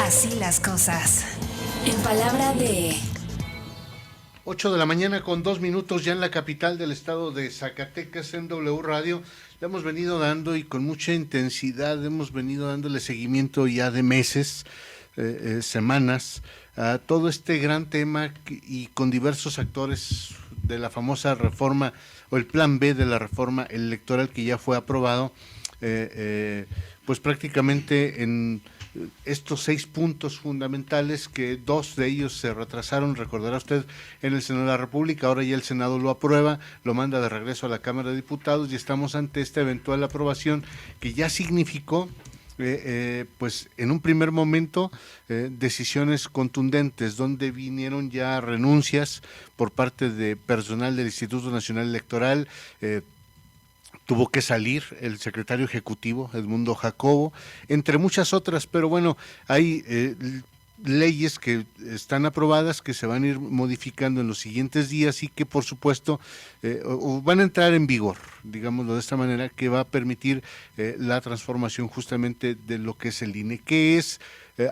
Así las cosas. En palabra de... 8 de la mañana con 2 minutos ya en la capital del estado de Zacatecas en W Radio. Le hemos venido dando y con mucha intensidad hemos venido dándole seguimiento ya de meses, semanas, a todo este gran tema y con diversos actores de la famosa reforma o el plan B de la reforma electoral que ya fue aprobado, pues prácticamente en estos 6 puntos fundamentales, que 2 de ellos se retrasaron, recordará usted, en el Senado de la República. Ahora ya el Senado lo aprueba, lo manda de regreso a la Cámara de Diputados y estamos ante esta eventual aprobación que ya significó pues en un primer momento decisiones contundentes, donde vinieron ya renuncias por parte de personal del Instituto Nacional Electoral. Tuvo que salir el secretario ejecutivo, Edmundo Jacobo, entre muchas otras, pero bueno, hay leyes que están aprobadas, que se van a ir modificando en los siguientes días y que por supuesto van a entrar en vigor, digámoslo de esta manera, que va a permitir la transformación justamente de lo que es el INE. ¿Qué es?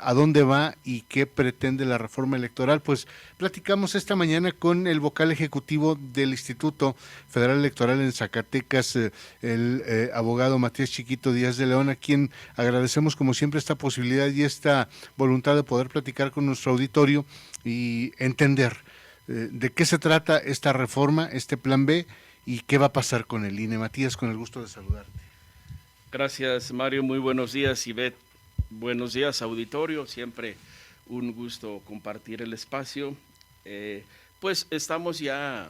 ¿A dónde va y qué pretende la reforma electoral? Pues platicamos esta mañana con el vocal ejecutivo del Instituto Federal Electoral en Zacatecas, el abogado Matías Chiquito Díaz de León, a quien agradecemos como siempre esta posibilidad y esta voluntad de poder platicar con nuestro auditorio y entender de qué se trata esta reforma, este plan B, y qué va a pasar con el INE. Matías, con el gusto de saludarte. Gracias, Mario. Muy buenos días, Ivette. Buenos días, auditorio. Siempre un gusto compartir el espacio. Pues estamos ya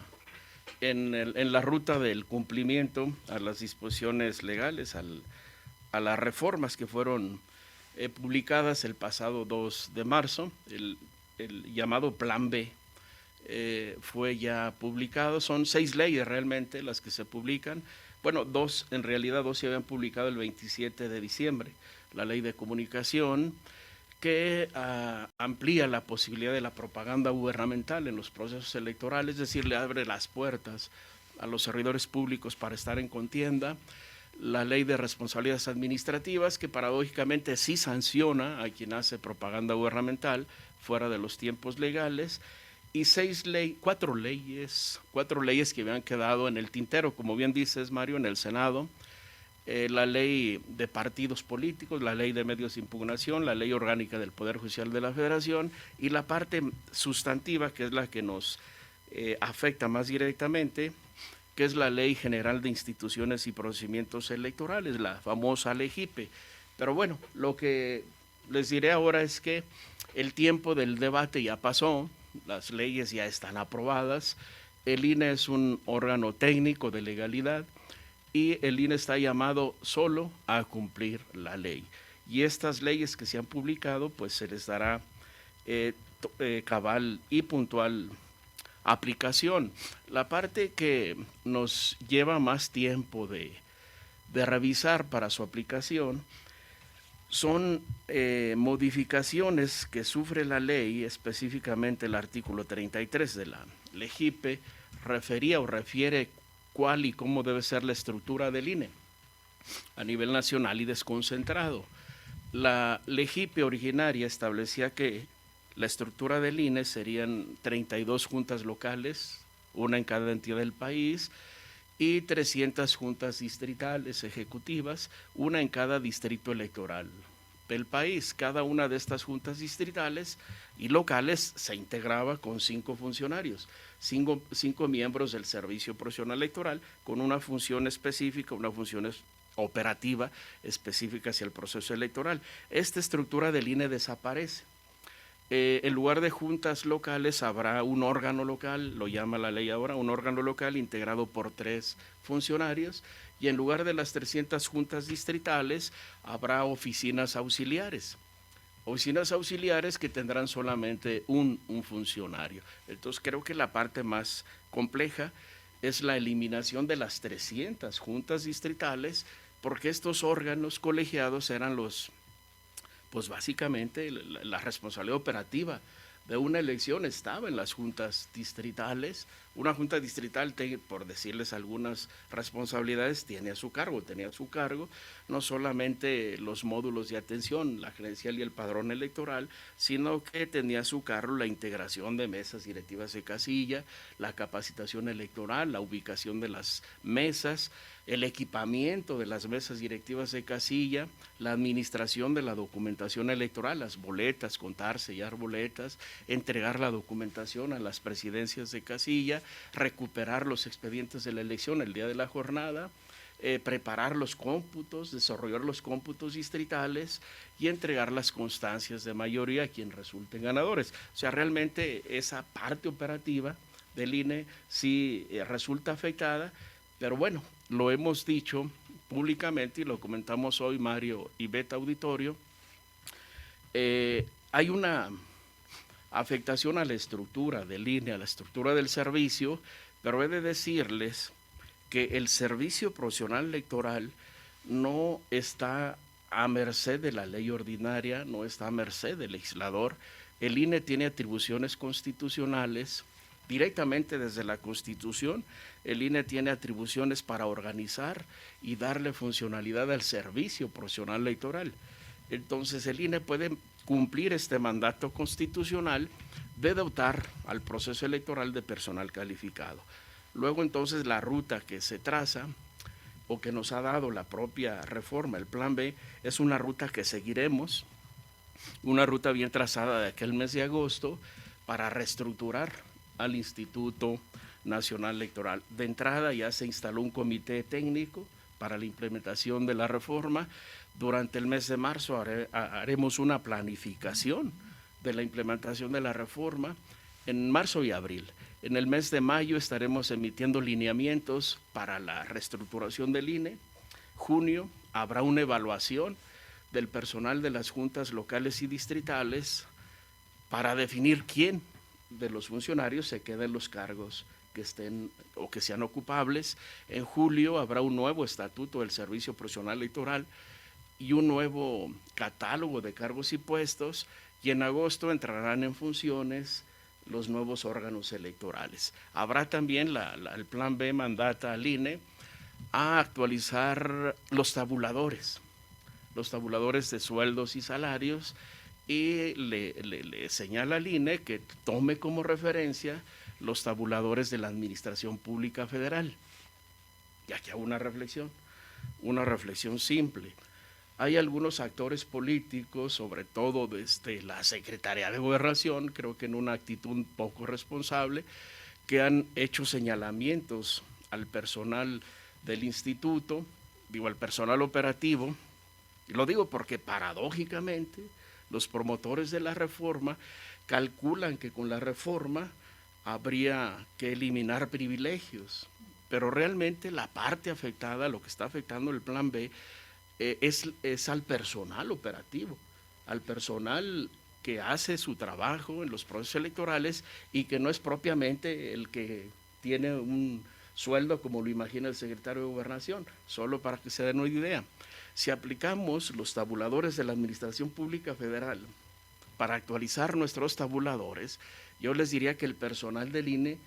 en la ruta del cumplimiento a las disposiciones legales, a las reformas que fueron publicadas el pasado 2 de marzo. El llamado Plan B fue ya publicado. Son 6 leyes realmente las que se publican. Bueno, en realidad dos se habían publicado el 27 de diciembre. La ley de comunicación, que amplía la posibilidad de la propaganda gubernamental en los procesos electorales, es decir, le abre las puertas a los servidores públicos para estar en contienda. La ley de responsabilidades administrativas, que paradójicamente sí sanciona a quien hace propaganda gubernamental fuera de los tiempos legales. Y 4 leyes que habían quedado en el tintero, como bien dices, Mario, en el Senado. La ley de partidos políticos, la ley de medios de impugnación, la ley orgánica del Poder Judicial de la Federación y la parte sustantiva, que es la que nos afecta más directamente, que es la Ley General de Instituciones y Procedimientos Electorales, la famosa LEGIPE. Pero bueno, lo que les diré ahora es que el tiempo del debate ya pasó, las leyes ya están aprobadas, el INE es un órgano técnico de legalidad, y el INE está llamado solo a cumplir la ley. Y estas leyes que se han publicado, pues se les dará cabal y puntual aplicación. La parte que nos lleva más tiempo de revisar para su aplicación son modificaciones que sufre la ley, específicamente el artículo 33 de la LEGIPE, refiere cuál y cómo debe ser la estructura del INE a nivel nacional y desconcentrado. La LEGIPE originaria establecía que la estructura del INE serían 32 juntas locales, una en cada entidad del país, y 300 juntas distritales ejecutivas, una en cada distrito electoral del país. Cada una de estas juntas distritales y locales se integraba con 5 funcionarios, 5 miembros del Servicio Profesional Electoral, con una función específica, una función operativa específica hacia el proceso electoral. Esta estructura del INE desaparece. En lugar de juntas locales habrá un órgano local, lo llama la ley ahora, un órgano local integrado por 3 funcionarios, y en lugar de las 300 juntas distritales habrá oficinas auxiliares. Oficinas auxiliares que tendrán solamente un funcionario. Entonces creo que la parte más compleja es la eliminación de las 300 juntas distritales, porque estos órganos colegiados eran pues básicamente la responsabilidad operativa de una elección estaba en las juntas distritales Una junta distrital, por decirles algunas responsabilidades, tenía a su cargo no solamente los módulos de atención, la gerencial y el padrón electoral, sino que tenía a su cargo la integración de mesas directivas de casilla, la capacitación electoral, la ubicación de las mesas, el equipamiento de las mesas directivas de casilla, la administración de la documentación electoral, las boletas, contar, sellar boletas, entregar la documentación a las presidencias de casilla, recuperar los expedientes de la elección el día de la jornada, preparar los cómputos, desarrollar los cómputos distritales y entregar las constancias de mayoría a quien resulten ganadores. O sea, realmente esa parte operativa del INE sí resulta afectada, pero bueno, lo hemos dicho públicamente y lo comentamos hoy Mario y Beta Auditorio, hay una afectación a la estructura del INE, a la estructura del servicio, pero he de decirles que el servicio profesional electoral no está a merced de la ley ordinaria, no está a merced del legislador. El INE tiene atribuciones constitucionales directamente desde la Constitución. El INE tiene atribuciones para organizar y darle funcionalidad al servicio profesional electoral. Entonces el INE puede cumplir este mandato constitucional de dotar al proceso electoral de personal calificado. Luego entonces la ruta que se traza o que nos ha dado la propia reforma, el Plan B, es una ruta que seguiremos, una ruta bien trazada de aquel mes de agosto para reestructurar al Instituto Nacional Electoral. De entrada ya se instaló un comité técnico para la implementación de la reforma. Durante el mes de marzo haremos una planificación de la implementación de la reforma en marzo y abril. En el mes de mayo estaremos emitiendo lineamientos para la reestructuración del INE. Junio habrá una evaluación del personal de las juntas locales y distritales para definir quién de los funcionarios se queda en los cargos que estén o que sean ocupables. En julio habrá un nuevo estatuto del Servicio Profesional Electoral y un nuevo catálogo de cargos y puestos, y en agosto entrarán en funciones los nuevos órganos electorales. Habrá también el Plan B mandata al INE a actualizar los tabuladores de sueldos y salarios, y le señala al INE que tome como referencia los tabuladores de la Administración Pública Federal. Y aquí hago una reflexión simple. Hay algunos actores políticos, sobre todo desde la Secretaría de Gobernación, creo que en una actitud un poco responsable, que han hecho señalamientos al personal del instituto, al personal operativo, y lo digo porque paradójicamente los promotores de la reforma calculan que con la reforma habría que eliminar privilegios, pero realmente la parte afectada, lo que está afectando el Plan B, es al personal operativo, al personal que hace su trabajo en los procesos electorales y que no es propiamente el que tiene un sueldo como lo imagina el secretario de Gobernación. Solo para que se den una idea, si aplicamos los tabuladores de la Administración Pública Federal para actualizar nuestros tabuladores, yo les diría que el personal del INE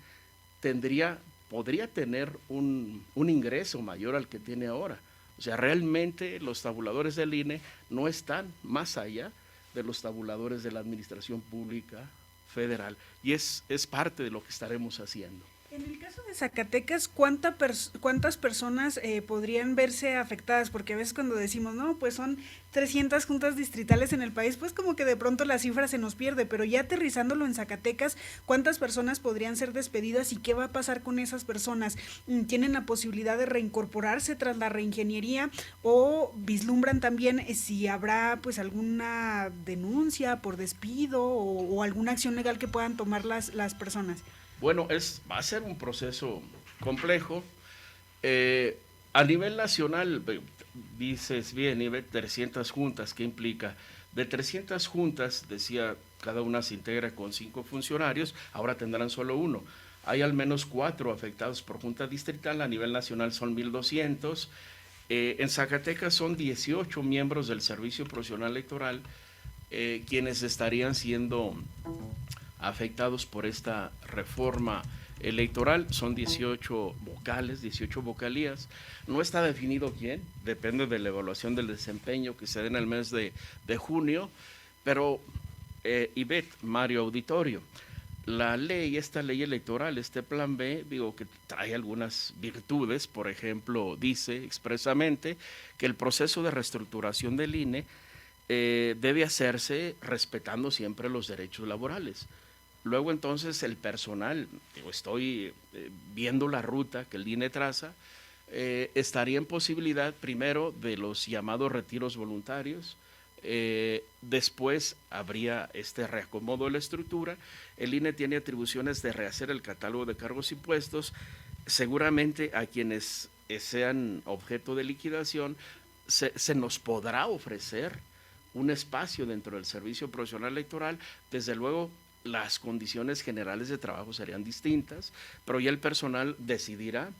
podría tener un ingreso mayor al que tiene ahora. O sea, realmente los tabuladores del INE no están más allá de los tabuladores de la Administración Pública Federal, y es parte de lo que estaremos haciendo. En el caso de Zacatecas, ¿cuántas personas podrían verse afectadas? Porque a veces cuando decimos, no, pues son 300 juntas distritales en el país, pues como que de pronto la cifra se nos pierde, pero ya aterrizándolo en Zacatecas, ¿cuántas personas podrían ser despedidas y qué va a pasar con esas personas? ¿Tienen la posibilidad de reincorporarse tras la reingeniería o vislumbran también si habrá pues alguna denuncia por despido o alguna acción legal que puedan tomar las personas? Bueno, va a ser un proceso complejo. A nivel nacional, dices bien, 300 juntas, ¿qué implica? De 300 juntas, decía, cada una se integra con 5 funcionarios, ahora tendrán solo 1. Hay al menos 4 afectados por junta distrital, a nivel nacional son 1,200. En Zacatecas son 18 miembros del Servicio Profesional Electoral quienes estarían siendo afectados por esta reforma electoral. Son 18 vocales, 18 vocalías. No está definido quién, depende de la evaluación del desempeño que se dé en el mes de junio, pero Ivette, Mario Auditorio, esta ley electoral, este plan B, digo que trae algunas virtudes. Por ejemplo, dice expresamente que el proceso de reestructuración del INE debe hacerse respetando siempre los derechos laborales. Luego entonces el personal, estoy viendo la ruta que el INE traza, estaría en posibilidad primero de los llamados retiros voluntarios. Después habría este reacomodo de la estructura. El INE tiene atribuciones de rehacer el catálogo de cargos y puestos. Seguramente a quienes sean objeto de liquidación se nos podrá ofrecer un espacio dentro del servicio profesional electoral. Desde luego las condiciones generales de trabajo serían distintas, pero ya el personal decidirá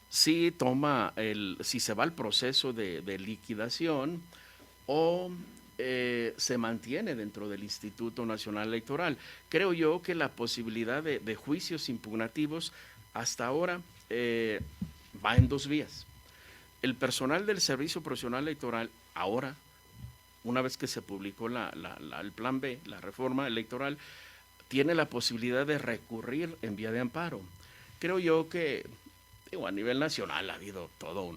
si se va al proceso de liquidación o se mantiene dentro del Instituto Nacional Electoral. Creo yo que la posibilidad de juicios impugnativos hasta ahora va en dos vías. El personal del Servicio Profesional Electoral ahora, una vez que se publicó el plan B, la reforma electoral, tiene la posibilidad de recurrir en vía de amparo. Creo yo que a nivel nacional ha habido todo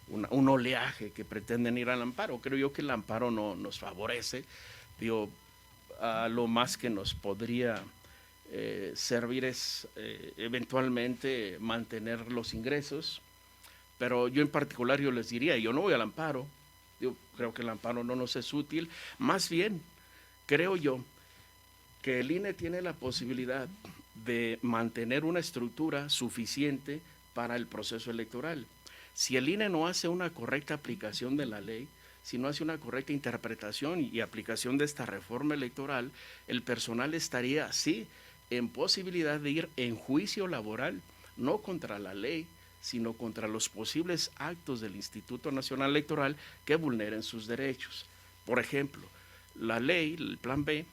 un oleaje que pretenden ir al amparo. Creo yo que el amparo no nos favorece. A lo más que nos podría servir es eventualmente mantener los ingresos, pero yo en particular yo les diría, yo no voy al amparo. Yo creo que el amparo no nos es útil. Más bien, creo yo que el INE tiene la posibilidad de mantener una estructura suficiente para el proceso electoral. Si el INE no hace una correcta aplicación de la ley, si no hace una correcta interpretación y aplicación de esta reforma electoral, el personal estaría, sí, en posibilidad de ir en juicio laboral, no contra la ley, sino contra los posibles actos del Instituto Nacional Electoral que vulneren sus derechos. Por ejemplo, la ley, el plan B,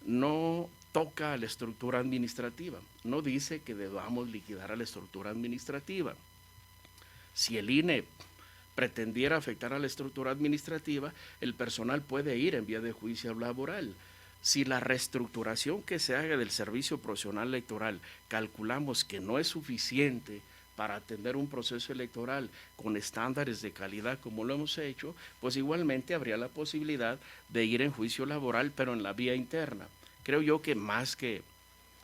no toca a la estructura administrativa, no dice que debamos liquidar a la estructura administrativa. Si el INE pretendiera afectar a la estructura administrativa, el personal puede ir en vía de juicio laboral. Si la reestructuración que se haga del servicio profesional electoral calculamos que no es suficiente para atender un proceso electoral con estándares de calidad como lo hemos hecho, pues igualmente habría la posibilidad de ir en juicio laboral, pero en la vía interna. Creo yo que más que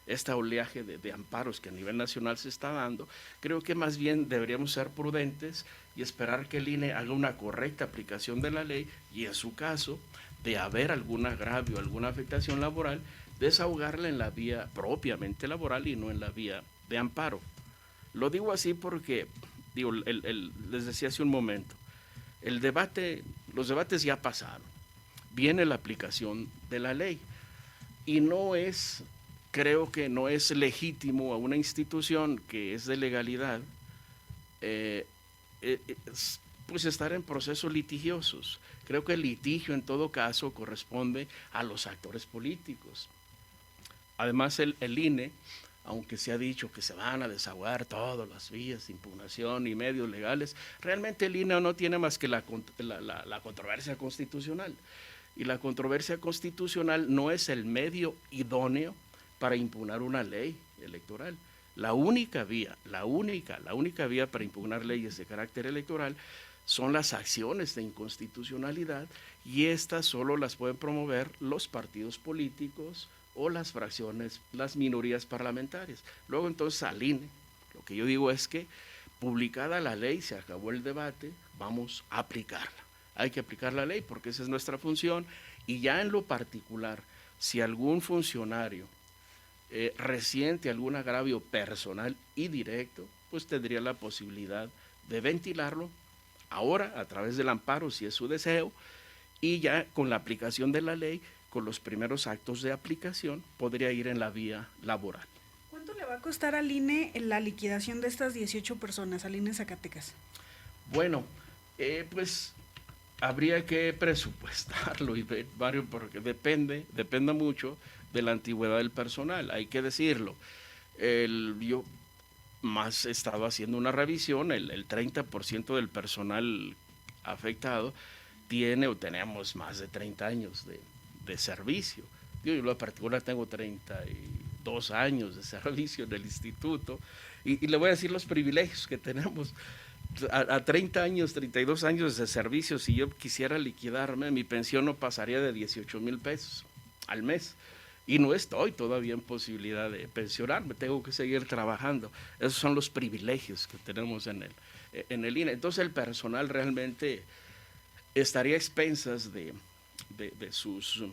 este oleaje de amparos que a nivel nacional se está dando, creo que más bien deberíamos ser prudentes y esperar que el INE haga una correcta aplicación de la ley y en su caso, de haber algún agravio, alguna afectación laboral, desahogarla en la vía propiamente laboral y no en la vía de amparo. Lo digo así porque, les decía hace un momento, los debates ya pasaron, viene la aplicación de la ley y creo que no es legítimo a una institución que es de legalidad, pues estar en procesos litigiosos. Creo que el litigio en todo caso corresponde a los actores políticos. Además el INE, aunque se ha dicho que se van a desahogar todas las vías de impugnación y medios legales, realmente el INE no tiene más que la controversia constitucional. Y la controversia constitucional no es el medio idóneo para impugnar una ley electoral. La única vía para impugnar leyes de carácter electoral son las acciones de inconstitucionalidad y estas solo las pueden promover los partidos políticos o las fracciones, las minorías parlamentarias. Luego entonces al INE, lo que yo digo es que publicada la ley, se acabó el debate, vamos a aplicarla. Hay que aplicar la ley porque esa es nuestra función y ya en lo particular, si algún funcionario resiente algún agravio personal y directo, pues tendría la posibilidad de ventilarlo ahora a través del amparo, si es su deseo, y ya con la aplicación de la ley, con los primeros actos de aplicación, podría ir en la vía laboral. ¿Cuánto le va a costar al INE la liquidación de estas 18 personas, al INE Zacatecas? Bueno, pues habría que presupuestarlo, Mario, porque depende mucho de la antigüedad del personal, hay que decirlo. Yo más he estado haciendo una revisión, el 30% del personal afectado tiene o tenemos más de 30 años de servicio. Yo en lo particular tengo 32 años de servicio en el instituto y le voy a decir los privilegios que tenemos. A 30 años, 32 años de servicio, si yo quisiera liquidarme, mi pensión no pasaría de 18,000 pesos al mes. Y no estoy todavía en posibilidad de pensionarme, tengo que seguir trabajando. Esos son los privilegios que tenemos en el INE. Entonces el personal realmente estaría a expensas de sus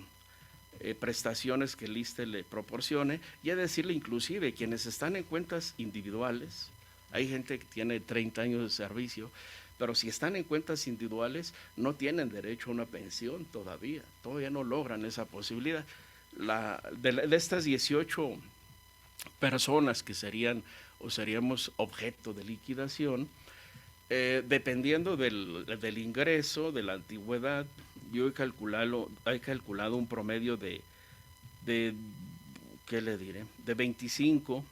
prestaciones que el ISSSTE le proporcione, y a decirle inclusive quienes están en cuentas individuales. Hay gente que tiene 30 años de servicio, pero si están en cuentas individuales no tienen derecho a una pensión todavía no logran esa posibilidad. De estas 18 personas que seríamos objeto de liquidación, dependiendo del ingreso, de la antigüedad, yo he calculado un promedio de ¿qué le diré? De 25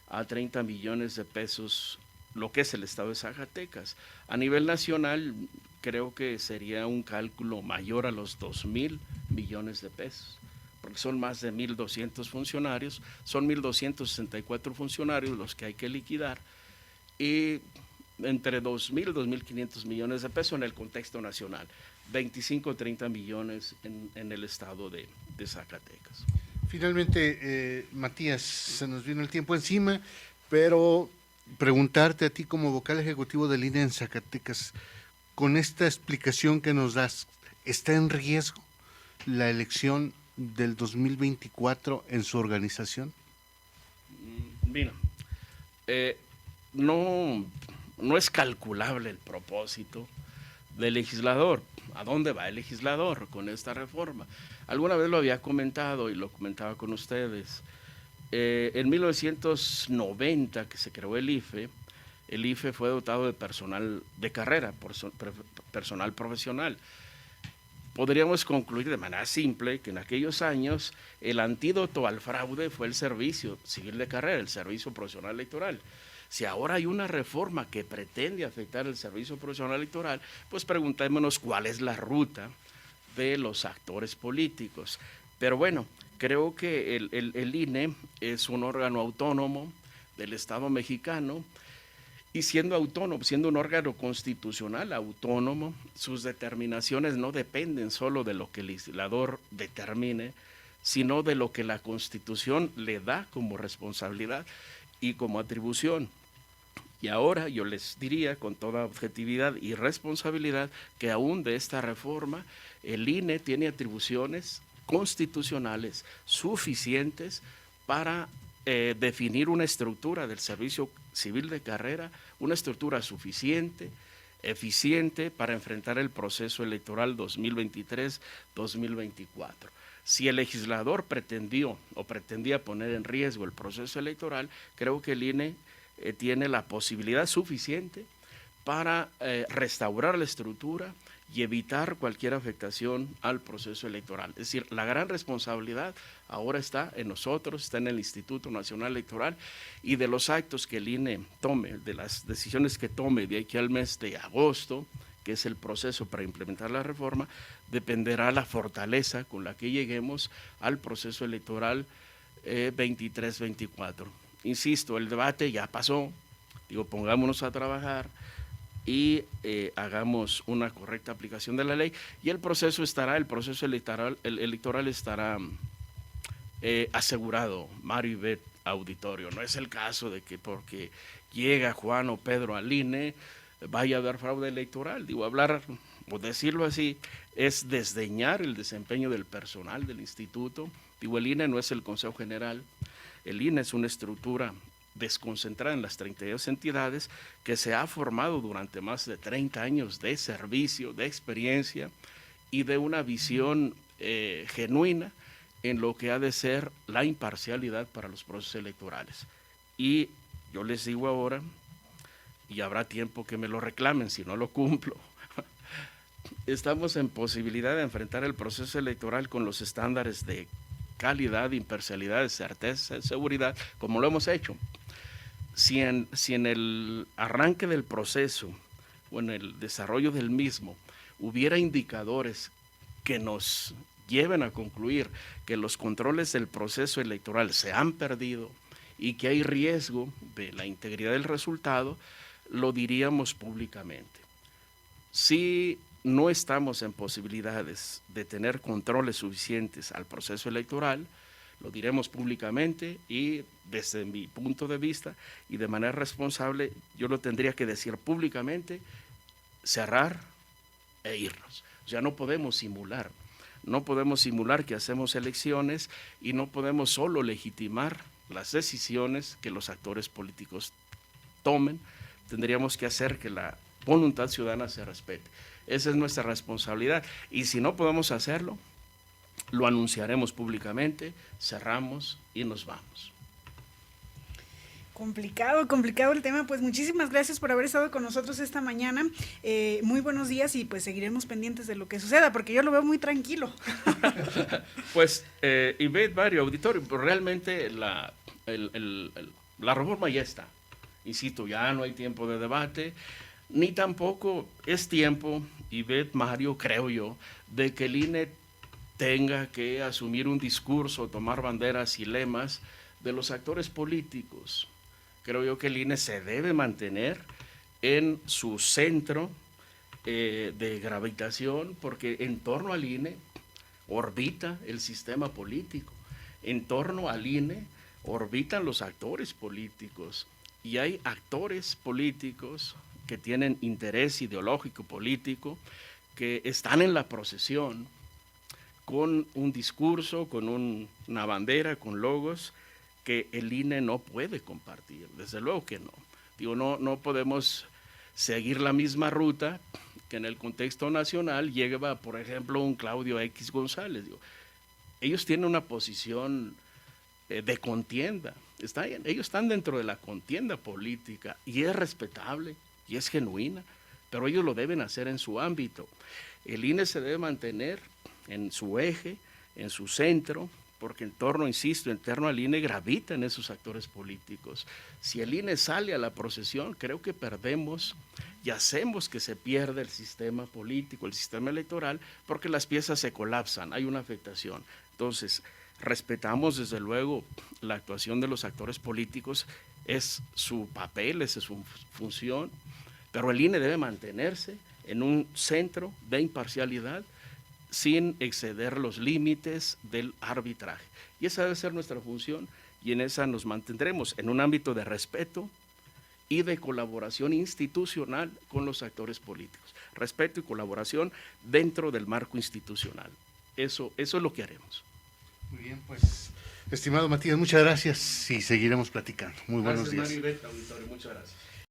a 30 millones de pesos, lo que es el estado de Zacatecas. A nivel nacional, creo que sería un cálculo mayor a los 2,000 millones de pesos, porque son más de 1,200 funcionarios, son 1,264 funcionarios los que hay que liquidar, y entre 2,000 y 2,500 millones de pesos en el contexto nacional, 25 o 30 millones en el estado de Zacatecas. Finalmente, Matías, se nos vino el tiempo encima, pero preguntarte a ti como vocal ejecutivo del INE en Zacatecas, con esta explicación que nos das, ¿está en riesgo la elección del 2024 en su organización? Mira, no es calculable el propósito del legislador. ¿A dónde va el legislador con esta reforma? Alguna vez lo había comentado y lo comentaba con ustedes. En 1990 que se creó el IFE fue dotado de personal de carrera, personal profesional. Podríamos concluir de manera simple que en aquellos años el antídoto al fraude fue el servicio civil de carrera, el servicio profesional electoral. Si ahora hay una reforma que pretende afectar el servicio profesional electoral, pues preguntémonos cuál es la ruta de los actores políticos. Pero bueno, creo que el INE es un órgano autónomo del Estado mexicano, y siendo autónomo, siendo un órgano constitucional autónomo, sus determinaciones no dependen solo de lo que el legislador determine, sino de lo que la Constitución le da como responsabilidad y como atribución. Y ahora yo les diría con toda objetividad y responsabilidad que aún de esta reforma el INE tiene atribuciones constitucionales suficientes para definir una estructura del servicio civil de carrera, una estructura suficiente, eficiente para enfrentar el proceso electoral 2023-2024. Si el legislador pretendía poner en riesgo el proceso electoral, creo que el INE tiene la posibilidad suficiente para restaurar la estructura y evitar cualquier afectación al proceso electoral. Es decir, la gran responsabilidad ahora está en nosotros, está en el Instituto Nacional Electoral, y de los actos que el INE tome, de las decisiones que tome de aquí al mes de agosto, que es el proceso para implementar la reforma, dependerá la fortaleza con la que lleguemos al proceso electoral 23-24. Insisto, el debate ya pasó, pongámonos a trabajar y hagamos una correcta aplicación de la ley, y el proceso electoral estará asegurado. Mario y Beth, auditorio, no es el caso de que porque llega Juan o Pedro al INE vaya a haber fraude electoral. Hablar o decirlo así es desdeñar el desempeño del personal del instituto. El INE no es el Consejo General, el INE es una estructura desconcentrada en las 32 entidades que se ha formado durante más de 30 años de servicio, de experiencia y de una visión genuina en lo que ha de ser la imparcialidad para los procesos electorales. Y yo les digo ahora, y habrá tiempo que me lo reclamen si no lo cumplo, estamos en posibilidad de enfrentar el proceso electoral con los estándares de calidad, imparcialidad, certeza, seguridad, como lo hemos hecho. Si en el arranque del proceso o en el desarrollo del mismo hubiera indicadores que nos lleven a concluir que los controles del proceso electoral se han perdido y que hay riesgo de la integridad del resultado, lo diríamos públicamente. Si no estamos en posibilidades de tener controles suficientes al proceso electoral, lo diremos públicamente y desde mi punto de vista y de manera responsable, yo lo tendría que decir públicamente, cerrar e irnos. O sea, no podemos simular que hacemos elecciones y no podemos solo legitimar las decisiones que los actores políticos tomen. Tendríamos que hacer que la voluntad ciudadana se respete. Esa es nuestra responsabilidad y si no podemos hacerlo, lo anunciaremos públicamente, cerramos y nos vamos. Complicado el tema. Pues muchísimas gracias por haber estado con nosotros esta mañana. Muy buenos días y pues seguiremos pendientes de lo que suceda, porque yo lo veo muy tranquilo. Pues, Ivette, Mario, auditorio, pues realmente la reforma ya está. Insisto, ya no hay tiempo de debate, ni tampoco es tiempo, Ivette, Mario, creo yo, de que el INE tenga que asumir un discurso, tomar banderas y lemas de los actores políticos. Creo yo que el INE se debe mantener en su centro de gravitación, porque en torno al INE orbita el sistema político, en torno al INE orbitan los actores políticos, y hay actores políticos que tienen interés ideológico político, que están en la procesión con un discurso, con una bandera, con logos que el INE no puede compartir, desde luego que no. Digo, no podemos seguir la misma ruta que en el contexto nacional lleva, por ejemplo, un Claudio X González. Digo, ellos tienen una posición de contienda, ellos están dentro de la contienda política y es respetable y es genuina, pero ellos lo deben hacer en su ámbito. El INE se debe mantener en su eje, en su centro, porque en torno, insisto, en torno al INE gravitan esos actores políticos. Si el INE sale a la procesión, creo que perdemos y hacemos que se pierda el sistema político, el sistema electoral, porque las piezas se colapsan, hay una afectación. Entonces, respetamos desde luego la actuación de los actores políticos, es su papel, esa es su función, pero el INE debe mantenerse en un centro de imparcialidad sin exceder los límites del arbitraje. Y esa debe ser nuestra función y en esa nos mantendremos, en un ámbito de respeto y de colaboración institucional con los actores políticos. Respeto y colaboración dentro del marco institucional. Eso es lo que haremos. Muy bien, pues, estimado Matías, muchas gracias y seguiremos platicando. Muy buenos días. Mario, Ivette, auditorio, muchas gracias.